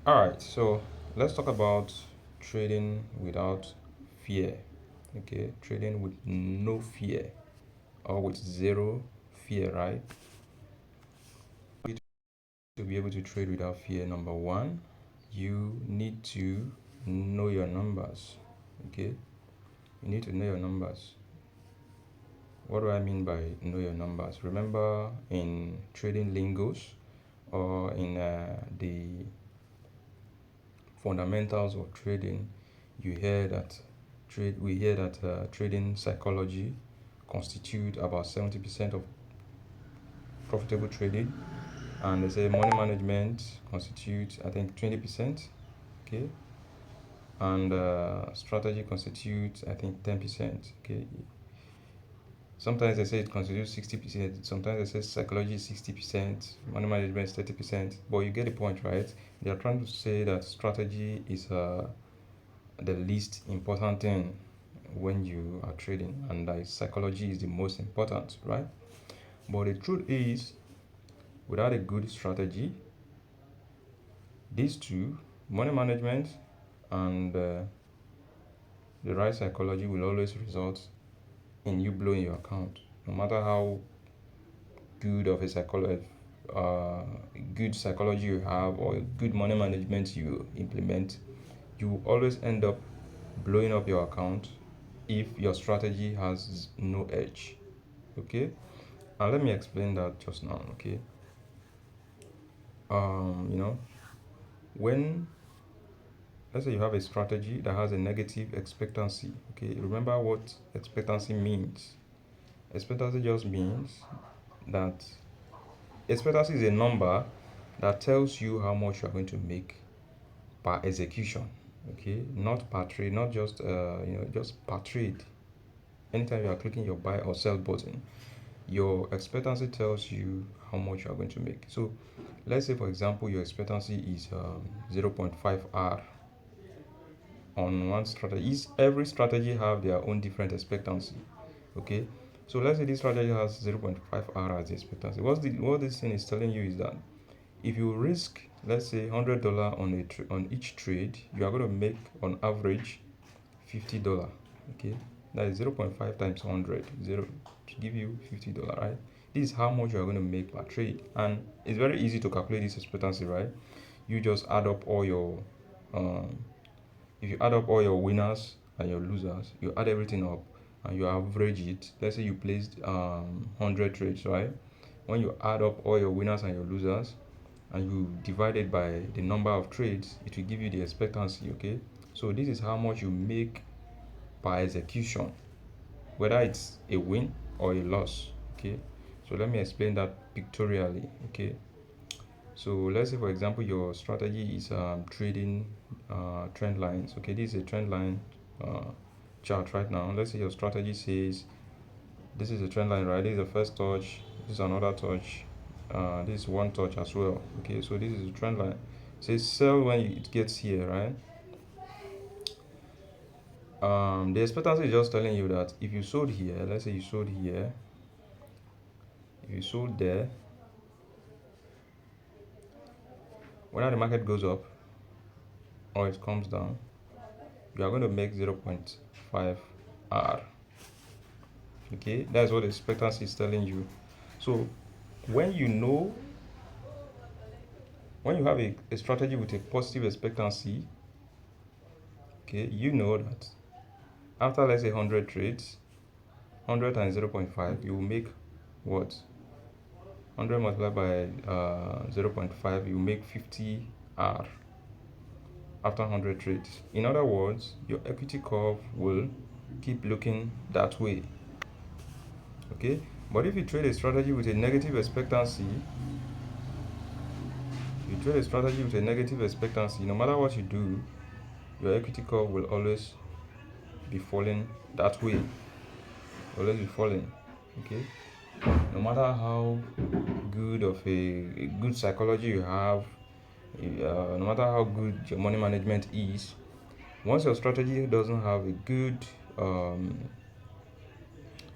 All right, so let's talk about trading without fear. Okay, trading with no fear or with zero fear, right? To be able to trade without fear, number one, you need to know your numbers. Okay, you need to know your numbers. What do I mean by know your numbers? Remember in trading lingos or in the fundamentals of trading, you hear that we hear that trading psychology constitute about 70% of profitable trading, and they say money management constitutes I think 20%. Okay, and strategy constitutes I think 10%. Okay, sometimes they say it constitutes 60%, sometimes they say psychology is 60%, money management is 30%, but you get the point, right? They are trying to say that strategy is the least important thing when you are trading, and that psychology is the most important, right? But the truth is, without a good strategy, these two, money management and the right psychology, will always result in you blowing your account. No matter how good of a uh, good psychology you have or good money management you implement, you will always end up blowing up your account if your strategy has no edge. Okay, and let me explain that just now. Okay, you know, when let's say you have a strategy that has a negative expectancy. Okay, remember what expectancy means. Expectancy just means that expectancy is a number that tells you how much you are going to make per execution. Okay, not per trade, not just just per trade. Anytime you are clicking your buy or sell button, your expectancy tells you how much you are going to make. So let's say for example your expectancy is 0.5 r on one strategy. Every strategy have their own different expectancy. Okay, so let's say this strategy has 0.5 r as the expectancy. What this thing is telling you is that if you risk, let's say $100 on on each trade, you are going to make on average $50. Okay, that is 0.5 times 100, zero, to give you $50, right? This is how much you are going to make per trade, and it's very easy to calculate this expectancy, right? You just add up all your um, if you add up all your winners and your losers, you add everything up and you average it. Let's say you placed 100 trades, right? When you add up all your winners and your losers and you divide it by the number of trades, it will give you the expectancy. Okay, so this is how much you make per execution, whether it's a win or a loss. Okay, so let me explain that pictorially. Okay, so let's say for example your strategy is trading trend lines. Okay, this is a trend line uh, chart right now. Let's say your strategy says this is a trend line, right? This is the first touch, this is another touch, this is one touch as well. Okay, so this is a trend line. It says sell when it gets here, right? The expectancy is just telling you that if you sold here, let's say you sold here, if you sold there, whether the market goes up or it comes down, you are going to make 0.5 r. Okay, that's what the expectancy is telling you. So when you know, when you have a strategy with a positive expectancy, okay, you know that after let's say 100 trades, 100 times 0.5, you will make what? 100 multiplied by 0.5, you make 50 r after 100 trades. In other words, your equity curve will keep looking that way. Okay, but if you trade a strategy with a negative expectancy, you trade a strategy with a negative expectancy, no matter what you do, your equity curve will always be falling that way, always be falling. Okay, no matter how good of a good psychology you have, no matter how good your money management is, once your strategy doesn't have um,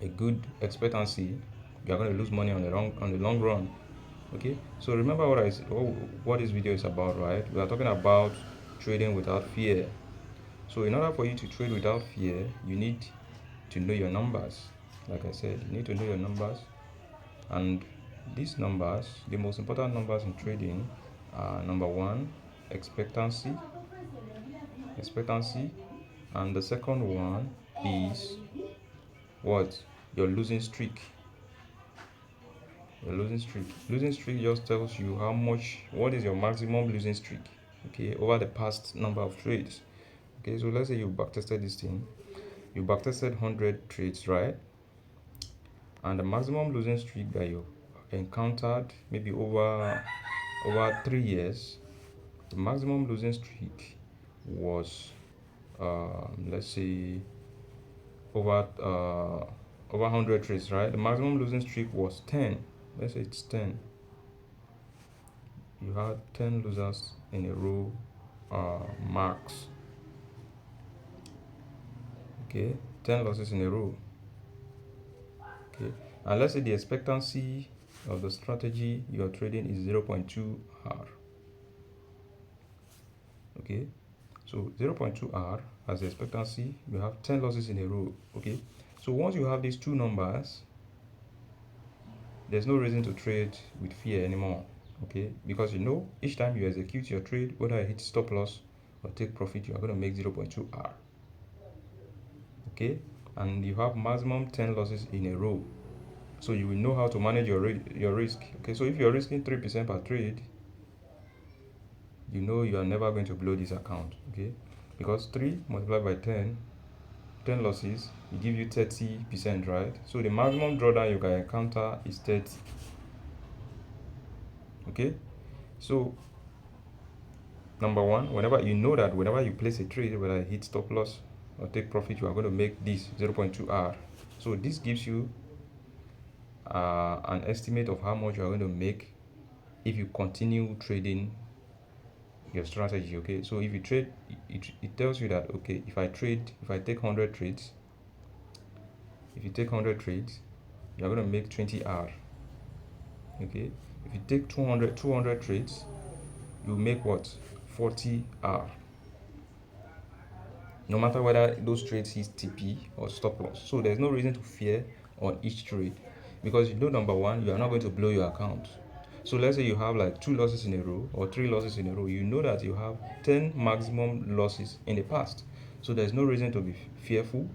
a good expectancy, you are going to lose money on the long run. Okay, so remember what this video is about, right? We are talking about trading without fear. So in order for you to trade without fear, you need to know your numbers. Like I said, you need to know your numbers, and these numbers, the most important numbers in trading are: number one, expectancy, expectancy, and the second one is what? Your losing streak. Your losing streak. Losing streak just tells you what is your maximum losing streak, okay, over the past number of trades. Okay, so let's say you backtested this thing, you backtested 100 trades, right? And the maximum losing streak that you encountered, maybe over 3 years, the maximum losing streak was, let's say, over uh, over 100 trades, right? The maximum losing streak was 10. Let's say it's 10. You had 10 losers in a row, max. Okay, 10 losses in a row. Okay, and let's say the expectancy of the strategy you are trading is 0.2 R. Okay, so 0.2 R as the expectancy, you have 10 losses in a row. Okay, so once you have these two numbers, there's no reason to trade with fear anymore. Okay, because you know each time you execute your trade, whether I hit stop loss or take profit, you are going to make 0.2 R. Okay, and you have maximum 10 losses in a row, so you will know how to manage your risk. Okay, so if you're risking 3% per trade, you know you are never going to blow this account. Okay, because 3 multiplied by 10 losses, it give you 30%, right? So the maximum drawdown you can encounter is 30. Okay, so number one, whenever you place a trade, whether you hit stop loss or take profit, you are going to make this 0.2 R. So this gives you an estimate of how much you are going to make if you continue trading your strategy. Okay, so if you trade, it tells you that, okay, if I take 100 trades, if you take 100 trades, you're going to make 20 R. Okay, if you take 200 trades, you make what? 40 R, no matter whether those trades hit TP or stop loss. So there's no reason to fear on each trade, because you know, number one, you are not going to blow your account. So let's say you have like 2 losses in a row or 3 losses in a row, you know that you have 10 maximum losses in the past. So there's no reason to be fearful,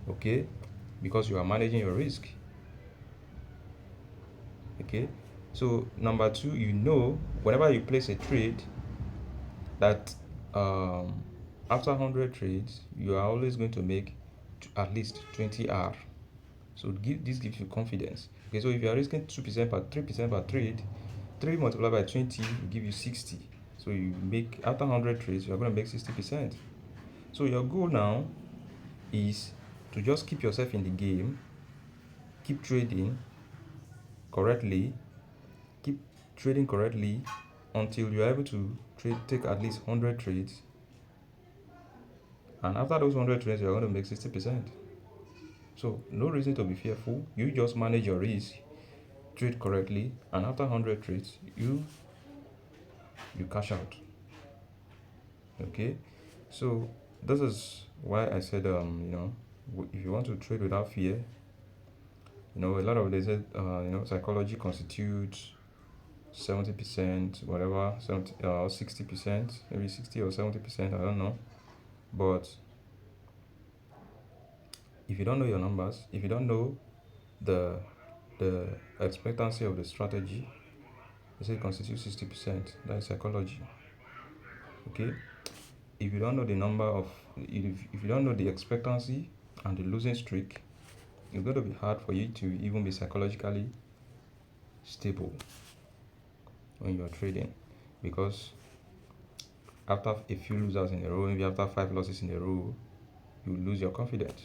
okay, because you are managing your risk. Okay, so number two, you know, whenever you place a trade, that after 100 trades, you are always going to make at least 20 R. So this gives you confidence. Okay, so if you are risking 2% per 3% per trade, 3 multiplied by 20 will give you 60. So you make, after 100 trades, you are going to make 60%. So your goal now is to just keep yourself in the game, keep trading correctly, keep trading correctly until you're able to take at least 100 trades. And after those 100 trades, you're going to make 60%. So no reason to be fearful. You just manage your risk, trade correctly, and after 100 trades, you cash out. Okay, so this is why I said, if you want to trade without fear, a lot of they said, psychology constitutes 70%, whatever, 70 or 60%, maybe 60 or 70%, I don't know. But if you don't know your numbers, if you don't know the expectancy of the strategy, they say it constitutes 60%. That is psychology. Okay, if you don't know the number of, if you don't know the expectancy and the losing streak, it's going to be hard for you to even be psychologically stable when you are trading, because after a few losers in a row, maybe after 5 losses in a row, you lose your confidence,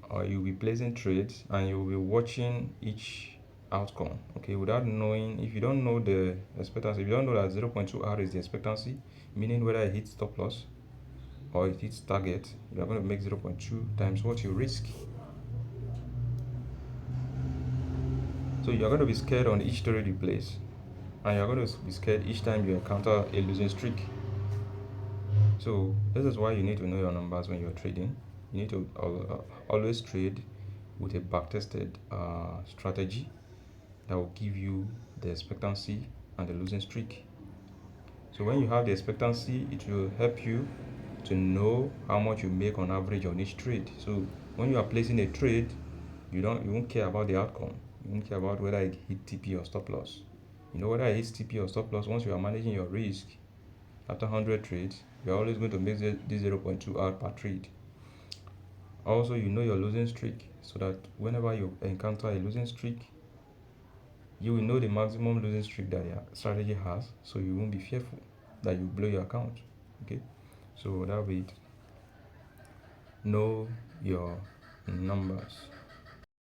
or you'll be placing trades and you'll be watching each outcome, okay, without knowing. If you don't know the expectancy, if you don't know that 0.2 R is the expectancy, meaning whether it hits stop loss or it hits target, you are going to make 0.2 times what you risk. So you're going to be scared on each trade you place, and you're going to be scared each time you encounter a losing streak. So this is why you need to know your numbers when you're trading. You need to always trade with a backtested strategy that will give you the expectancy and the losing streak. So when you have the expectancy, it will help you to know how much you make on average on each trade. So when you are placing a trade, you won't care about the outcome. You won't care about whether it hit TP or stop loss. You know whether it hits TP or stop loss. Once you are managing your risk after 100 trades, you're always going to make this 0.2 out per trade. Also, you know your losing streak, so that whenever you encounter a losing streak, you will know the maximum losing streak that your strategy has, so you won't be fearful that you blow your account. Okay, so that will be it. Know your numbers.